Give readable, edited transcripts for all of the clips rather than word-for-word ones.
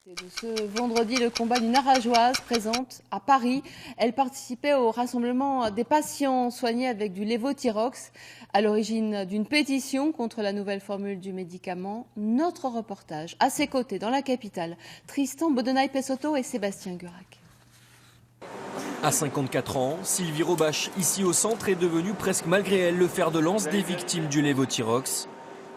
De ce vendredi, le combat d'une Arageoise présente à Paris. Elle participait au rassemblement des patients soignés avec du lévothyrox à l'origine d'une pétition contre la nouvelle formule du médicament. Notre reportage à ses côtés dans la capitale, Tristan Bodenay-Pesotto et Sébastien Gurac. À 54 ans, Sylvie Robache, ici au centre, est devenue presque malgré elle le fer de lance des victimes du lévothyrox.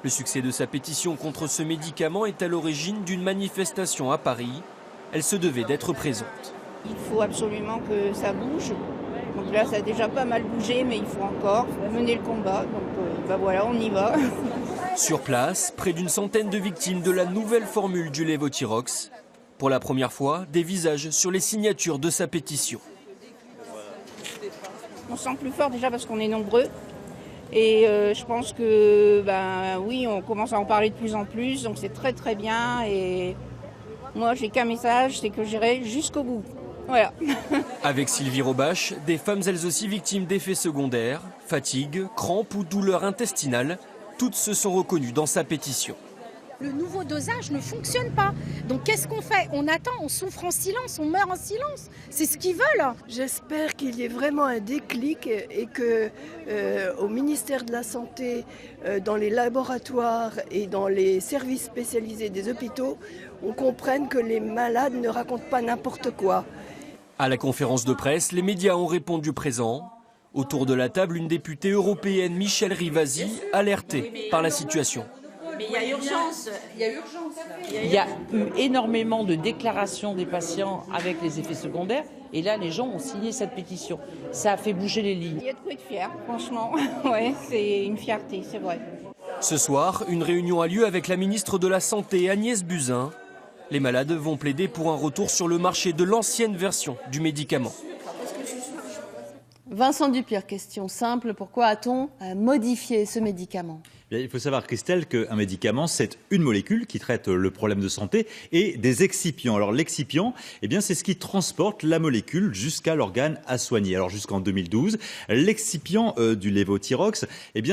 Le succès de sa pétition contre ce médicament est à l'origine d'une manifestation à Paris. Elle se devait d'être présente. Il faut absolument que ça bouge. Donc là, ça a déjà pas mal bougé, mais il faut encore mener le combat. Donc voilà, on y va. Sur place, près d'une centaine de victimes de la nouvelle formule du lévothyrox. Pour la première fois, des visages sur les signatures de sa pétition. On se sent plus fort déjà parce qu'on est nombreux. Et je pense que, oui, on commence à en parler de plus en plus, donc c'est très très bien. Et moi, j'ai qu'un message, c'est que j'irai jusqu'au bout. Voilà. Avec Sylvie Robache, des femmes elles aussi victimes d'effets secondaires, fatigue, crampes ou douleurs intestinales, toutes se sont reconnues dans sa pétition. Le nouveau dosage ne fonctionne pas. Donc qu'est-ce qu'on fait? On attend, on souffre en silence, on meurt en silence. C'est ce qu'ils veulent. J'espère qu'il y ait vraiment un déclic et que au ministère de la Santé, dans les laboratoires et dans les services spécialisés des hôpitaux, on comprenne que les malades ne racontent pas n'importe quoi. À la conférence de presse, les médias ont répondu présents. Autour de la table, une députée européenne, Michèle Rivasi, alertée par la situation. Mais il y a urgence. Il y a eu énormément de déclarations des patients avec les effets secondaires. Et là, les gens ont signé cette pétition. Ça a fait bouger les lignes. Il y a de quoi être fier, franchement. Ouais, c'est une fierté, c'est vrai. Ce soir, une réunion a lieu avec la ministre de la Santé, Agnès Buzyn. Les malades vont plaider pour un retour sur le marché de l'ancienne version du médicament. Vincent Dupire, question simple. Pourquoi a-t-on modifié ce médicament ? Il faut savoir, Christelle, qu'un médicament, c'est une molécule qui traite le problème de santé et des excipients. Alors l'excipient, c'est ce qui transporte la molécule jusqu'à l'organe à soigner. Alors jusqu'en 2012, l'excipient du lévothyrox,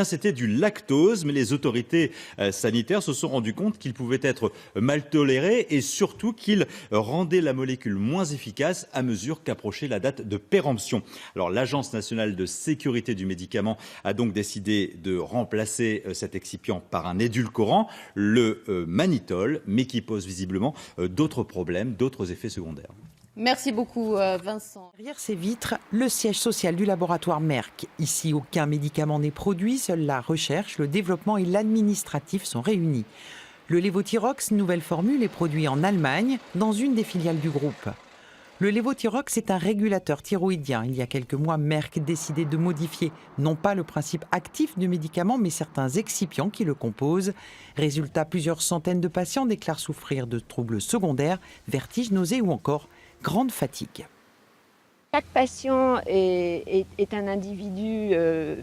c'était du lactose, mais les autorités sanitaires se sont rendues compte qu'il pouvait être mal toléré et surtout qu'il rendait la molécule moins efficace à mesure qu'approchait la date de péremption. Alors l'Agence nationale de sécurité du médicament a donc décidé de remplacer cet excipient par un édulcorant, le mannitol, mais qui pose visiblement d'autres problèmes, d'autres effets secondaires. Merci beaucoup Vincent. Derrière ces vitres, le siège social du laboratoire Merck. Ici, aucun médicament n'est produit, seule la recherche, le développement et l'administratif sont réunis. Le lévothyrox, nouvelle formule, est produit en Allemagne, dans une des filiales du groupe. Le lévothyrox est un régulateur thyroïdien. Il y a quelques mois, Merck décidait de modifier non pas le principe actif du médicament, mais certains excipients qui le composent. Résultat, plusieurs centaines de patients déclarent souffrir de troubles secondaires, vertiges, nausées ou encore grande fatigue. Chaque patient est un individu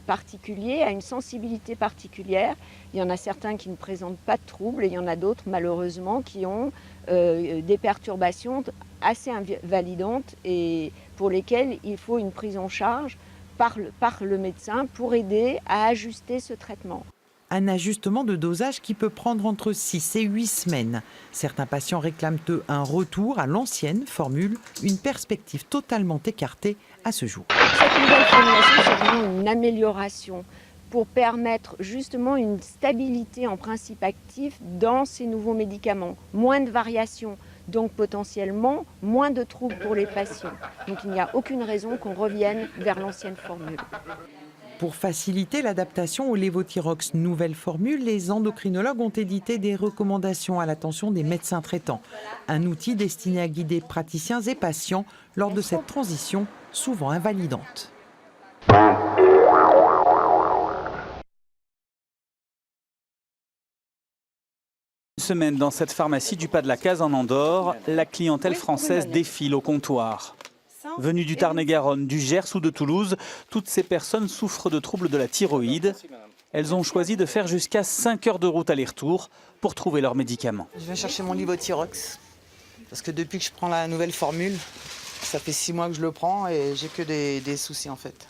particulier, a une sensibilité particulière. Il y en a certains qui ne présentent pas de troubles et il y en a d'autres, malheureusement, qui ont des perturbations assez invalidantes et pour lesquelles il faut une prise en charge par le médecin pour aider à ajuster ce traitement. Un ajustement de dosage qui peut prendre entre 6 et 8 semaines. Certains patients réclament eux un retour à l'ancienne formule, une perspective totalement écartée à ce jour. Cette nouvelle formulation, c'est vraiment une amélioration pour permettre justement une stabilité en principe actif dans ces nouveaux médicaments. Moins de variations, donc potentiellement moins de troubles pour les patients. Donc il n'y a aucune raison qu'on revienne vers l'ancienne formule. Pour faciliter l'adaptation au lévothyrox nouvelle formule, les endocrinologues ont édité des recommandations à l'attention des médecins traitants. Un outil destiné à guider praticiens et patients lors de cette transition souvent invalidante. Une semaine dans cette pharmacie du Pas de la Case en Andorre, la clientèle française défile au comptoir. Venues du Tarn-et-Garonne, du Gers ou de Toulouse, toutes ces personnes souffrent de troubles de la thyroïde. Elles ont choisi de faire jusqu'à 5 heures de route aller-retour pour trouver leurs médicaments. Je viens chercher mon lévothyrox parce que depuis que je prends la nouvelle formule, ça fait 6 mois que je le prends et j'ai que des soucis en fait.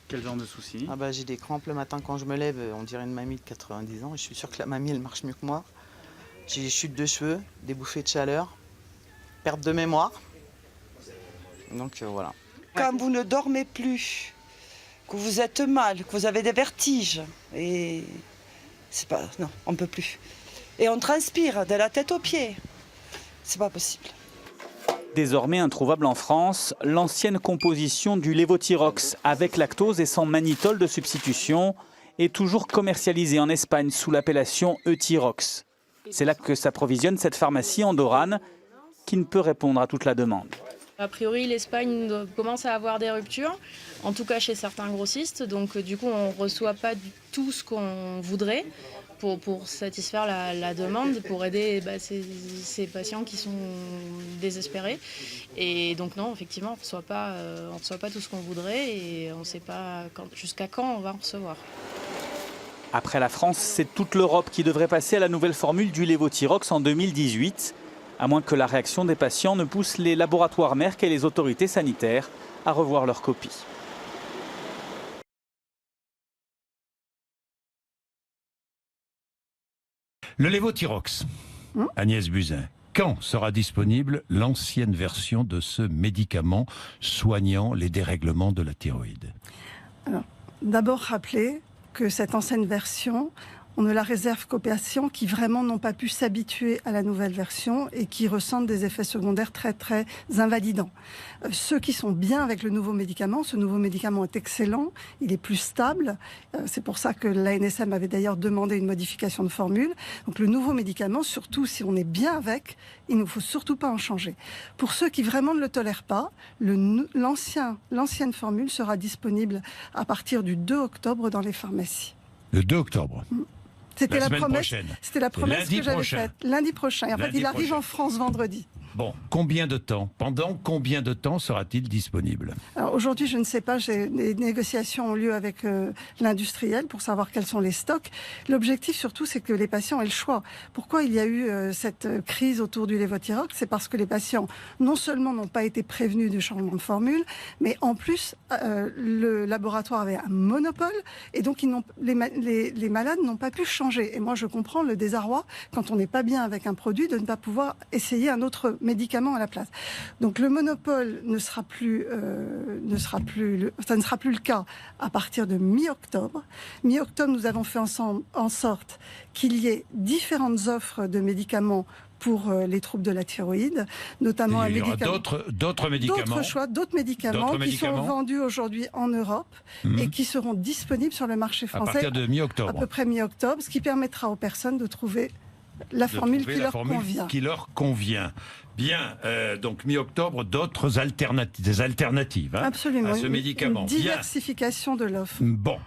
Quel genre de soucis? J'ai des crampes le matin quand je me lève, on dirait une mamie de 90 ans. Et je suis sûr que la mamie elle marche mieux que moi. J'ai des chutes de cheveux, des bouffées de chaleur perte de mémoire. Donc voilà. Quand vous ne dormez plus, que vous êtes mal, que vous avez des vertiges, et c'est pas, non, on ne peut plus. Et on transpire de la tête aux pieds. C'est pas possible. Désormais introuvable en France, l'ancienne composition du lévothyrox avec lactose et sans mannitol de substitution est toujours commercialisée en Espagne sous l'appellation Euthyrox. C'est là que s'approvisionne cette pharmacie andorrane qui ne peut répondre à toute la demande. A priori, l'Espagne commence à avoir des ruptures, en tout cas chez certains grossistes. Donc du coup, on ne reçoit pas du tout ce qu'on voudrait pour satisfaire la demande, pour aider ces patients qui sont désespérés. Et donc non, effectivement, on ne reçoit pas tout ce qu'on voudrait et on ne sait pas jusqu'à quand on va en recevoir. Après la France, c'est toute l'Europe qui devrait passer à la nouvelle formule du lévothyrox en 2018. À moins que la réaction des patients ne pousse les laboratoires Merck et les autorités sanitaires à revoir leur copie. Le lévothyrox, Agnès Buzyn, quand sera disponible l'ancienne version de ce médicament soignant les dérèglements de la thyroïde? Alors, d'abord rappeler que cette ancienne version, on ne la réserve qu'aux patients qui vraiment n'ont pas pu s'habituer à la nouvelle version et qui ressentent des effets secondaires très très invalidants. Ceux qui sont bien avec le nouveau médicament, ce nouveau médicament est excellent, il est plus stable. C'est pour ça que l'ANSM avait d'ailleurs demandé une modification de formule. Donc le nouveau médicament, surtout si on est bien avec, il ne faut surtout pas en changer. Pour ceux qui vraiment ne le tolèrent pas, l'ancienne formule sera disponible à partir du 2 octobre dans les pharmacies. Le 2 octobre. C'était la promesse que j'avais prochain. faite. Lundi prochain. Et en fait, il arrive en France vendredi. Bon, combien de temps? Pendant combien de temps sera-t-il disponible? Alors aujourd'hui, je ne sais pas, les négociations ont lieu avec l'industriel pour savoir quels sont les stocks. L'objectif surtout, c'est que les patients aient le choix. Pourquoi il y a eu cette crise autour du lévothyrox? C'est parce que les patients, non seulement n'ont pas été prévenus du changement de formule, mais en plus, le laboratoire avait un monopole et donc les malades n'ont pas pu changer. Et moi, je comprends le désarroi quand on n'est pas bien avec un produit de ne pas pouvoir essayer un autre médicaments à la place. Donc le monopole ne sera plus le cas à partir de mi-octobre. Mi-octobre, nous avons fait en sorte qu'il y ait différentes offres de médicaments pour les troubles de la thyroïde, notamment il y aura d'autres médicaments, d'autres médicaments qui sont vendus aujourd'hui en Europe et qui seront disponibles sur le marché français à partir de mi-octobre. À peu près mi-octobre, ce qui permettra aux personnes de trouver la formule qui leur convient. Bien, donc mi-octobre, d'autres alternatives Absolument, à ce médicament. Une diversification de l'offre. Bon,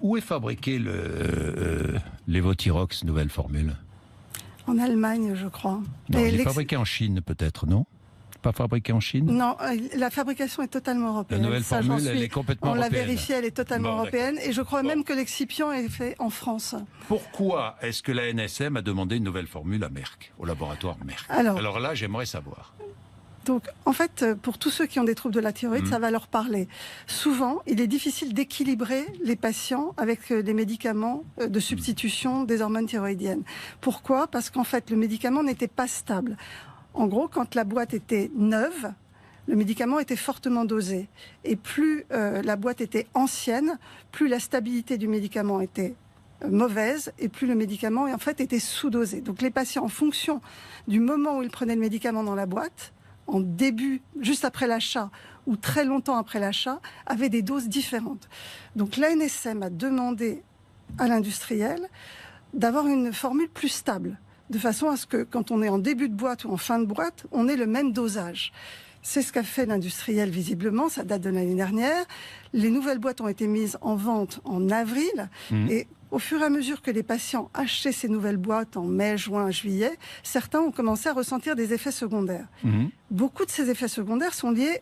où est fabriqué le lévothyrox nouvelle formule? En Allemagne, je crois. Non, il est fabriqué en Chine peut-être, non? Pas fabriqué en Chine? Non, la fabrication est totalement européenne. La nouvelle formule, elle est complètement européenne. On l'a vérifié, elle est totalement européenne. Et je crois même que l'excipient est fait en France. Pourquoi est-ce que la NSM a demandé une nouvelle formule à Merck, au laboratoire Merck? Alors là, j'aimerais savoir. Donc, en fait, pour tous ceux qui ont des troubles de la thyroïde, ça va leur parler. Souvent, il est difficile d'équilibrer les patients avec des médicaments de substitution des hormones thyroïdiennes. Pourquoi? Parce qu'en fait, le médicament n'était pas stable. En gros, quand la boîte était neuve, le médicament était fortement dosé. Et plus la boîte était ancienne, plus la stabilité du médicament était mauvaise et plus le médicament en fait était sous-dosé. Donc les patients, en fonction du moment où ils prenaient le médicament dans la boîte, en début, juste après l'achat ou très longtemps après l'achat, avaient des doses différentes. Donc l'ANSM a demandé à l'industriel d'avoir une formule plus stable, de façon à ce que quand on est en début de boîte ou en fin de boîte, on ait le même dosage. C'est ce qu'a fait l'industriel visiblement, ça date de l'année dernière. Les nouvelles boîtes ont été mises en vente en avril et au fur et à mesure que les patients achetaient ces nouvelles boîtes en mai, juin, juillet, certains ont commencé à ressentir des effets secondaires. Beaucoup de ces effets secondaires sont liés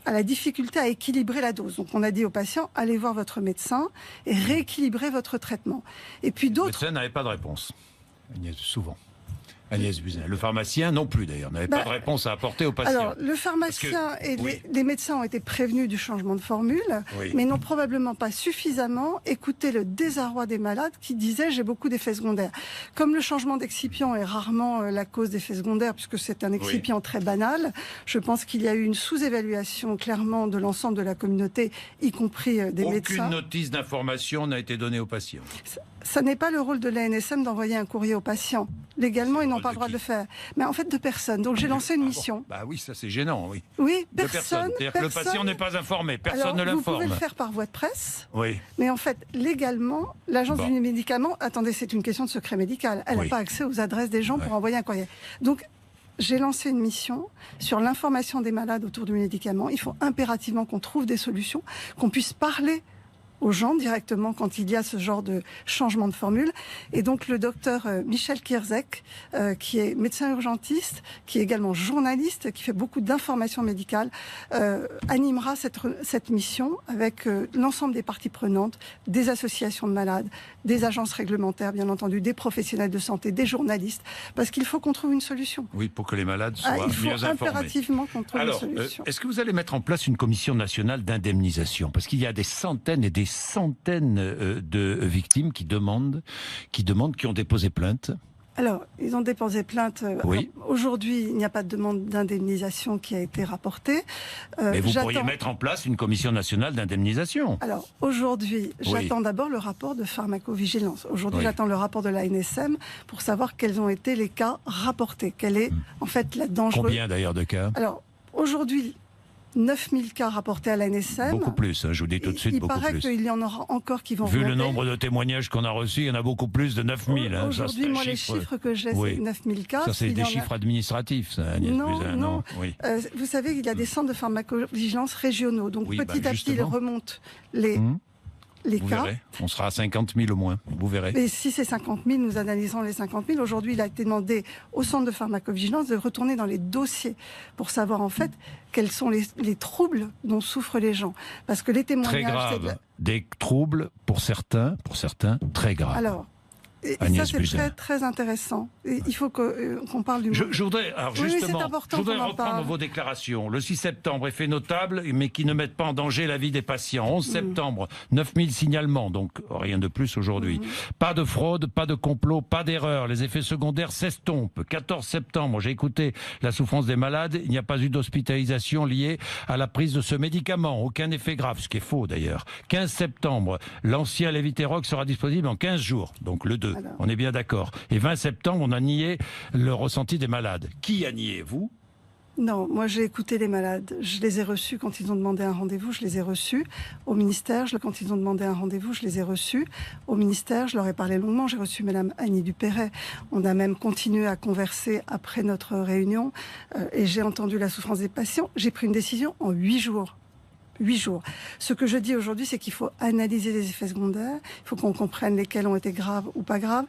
à la difficulté à équilibrer la dose. Donc on a dit aux patients, allez voir votre médecin et rééquilibrez votre traitement. Et puis d'autres... Le médecin n'avait pas de réponse, souvent. Agnès Buzyn. Le pharmacien non plus d'ailleurs, n'avait pas de réponse à apporter aux patients. Alors, le pharmacien et les médecins ont été prévenus du changement de formule, mais n'ont probablement pas suffisamment écouté le désarroi des malades qui disaient « j'ai beaucoup d'effets secondaires ». Comme le changement d'excipient est rarement la cause d'effets secondaires, puisque c'est un excipient très banal, je pense qu'il y a eu une sous-évaluation clairement de l'ensemble de la communauté, y compris des médecins. Aucune notice d'information n'a été donnée aux patients. Ça n'est pas le rôle de l'ANSM d'envoyer un courrier aux patients. Légalement, ils n'ont pas le droit de le faire. Mais en fait, de personne. Donc j'ai lancé une mission. Bah oui, ça c'est gênant, oui. Oui, personne. C'est-à-dire que le patient n'est pas informé, personne ne l'informe. Vous pouvez le faire par voie de presse. Oui. Mais en fait, légalement, l'agence du médicament, attendez, c'est une question de secret médical. Elle n'a pas accès aux adresses des gens pour envoyer un courrier. Donc, j'ai lancé une mission sur l'information des malades autour du médicament. Il faut impérativement qu'on trouve des solutions, qu'on puisse parler aux gens directement quand il y a ce genre de changement de formule. Et donc le docteur Michel Kierzek, qui est médecin urgentiste, qui est également journaliste, qui fait beaucoup d'informations médicales, animera cette mission avec l'ensemble des parties prenantes, des associations de malades, des agences réglementaires, bien entendu, des professionnels de santé, des journalistes, parce qu'il faut qu'on trouve une solution. Oui, pour que les malades soient mieux informés. Il faut impérativement qu'on trouve une solution. Est-ce que vous allez mettre en place une commission nationale d'indemnisation? Parce qu'il y a des centaines et des centaines de victimes qui ont déposé plainte. Alors, ils ont déposé plainte. Oui. Aujourd'hui, il n'y a pas de demande d'indemnisation qui a été rapportée. Mais vous pourriez mettre en place une commission nationale d'indemnisation. Alors, aujourd'hui, j'attends d'abord le rapport de pharmacovigilance. Aujourd'hui, j'attends le rapport de l'ANSM pour savoir quels ont été les cas rapportés. Quelle est, en fait, la dangerosité. Combien, d'ailleurs, de cas? Alors, aujourd'hui, 9000 cas rapportés à l'ANSM. Beaucoup plus, je vous dis tout de suite, beaucoup plus. Il paraît qu'il y en aura encore qui vont Vu remonter. le nombre de témoignages qu'on a reçus, il y en a beaucoup plus de 9000. Aujourd'hui, moi, les chiffres que j'ai, c'est 9000 cas. Ça, c'est des chiffres administratifs, ça, Agnès Buzyn, non. Oui. Vous savez qu'il y a des centres de pharmacovigilance régionaux. Donc, petit à petit, ils remontent les vous cas. Verrez. On sera à 50 000 au moins, vous verrez. Et si c'est 50 000, nous analysons les 50 000. Aujourd'hui, il a été demandé au centre de pharmacovigilance de retourner dans les dossiers pour savoir en fait quels sont les troubles dont souffrent les gens. Parce que les témoignages... Très graves. Des troubles, pour certains, très graves. Alors, et ça, c'est très, très intéressant. Et il faut qu'on parle du... Je voudrais, alors justement, je voudrais reprendre vos déclarations. Le 6 septembre, effet notable, mais qui ne mettent pas en danger la vie des patients. 11 septembre, 9000 signalements, donc rien de plus aujourd'hui. Pas de fraude, pas de complot, pas d'erreur. Les effets secondaires s'estompent. 14 septembre, j'ai écouté la souffrance des malades. Il n'y a pas eu d'hospitalisation liée à la prise de ce médicament. Aucun effet grave, ce qui est faux d'ailleurs. 15 septembre, l'ancien Leviterox sera disponible en 15 jours, donc le 2. On est bien d'accord. Et 20 septembre, on a nié le ressenti des malades. Qui a nié, vous? Non, moi j'ai écouté les malades. Je les ai reçus quand ils ont demandé un rendez-vous, je les ai reçus. Au ministère, quand ils ont demandé un rendez-vous, je les ai reçus. Au ministère, je leur ai parlé longuement. J'ai reçu Madame Annie Dupéret. On a même continué à converser après notre réunion. Et j'ai entendu la souffrance des patients. J'ai pris une décision en 8 jours. 8 jours. Ce que je dis aujourd'hui, c'est qu'il faut analyser les effets secondaires. Il faut qu'on comprenne lesquels ont été graves ou pas graves.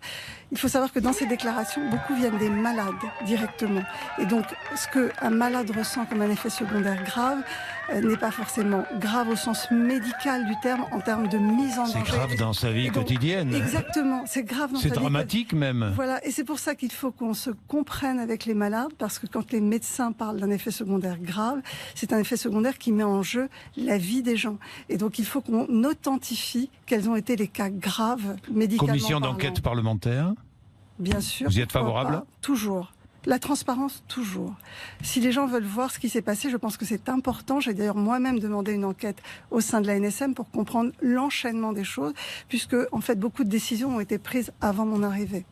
Il faut savoir que dans ces déclarations, beaucoup viennent des malades directement. Et donc, ce qu'un malade ressent comme un effet secondaire grave n'est pas forcément grave au sens médical du terme, en termes de mise en danger. C'est grave dans sa vie quotidienne. Exactement, c'est grave dans sa vie. C'est dramatique même. Voilà, et c'est pour ça qu'il faut qu'on se comprenne avec les malades, parce que quand les médecins parlent d'un effet secondaire grave, c'est un effet secondaire qui met en jeu la vie des gens. Et donc il faut qu'on authentifie quels ont été les cas graves médicalement Commission parlant. d'enquête parlementaire. Bien sûr. Vous y êtes favorable? Toujours. La transparence, toujours. Si les gens veulent voir ce qui s'est passé, je pense que c'est important. J'ai d'ailleurs moi-même demandé une enquête au sein de la NSM pour comprendre l'enchaînement des choses, puisque en fait beaucoup de décisions ont été prises avant mon arrivée.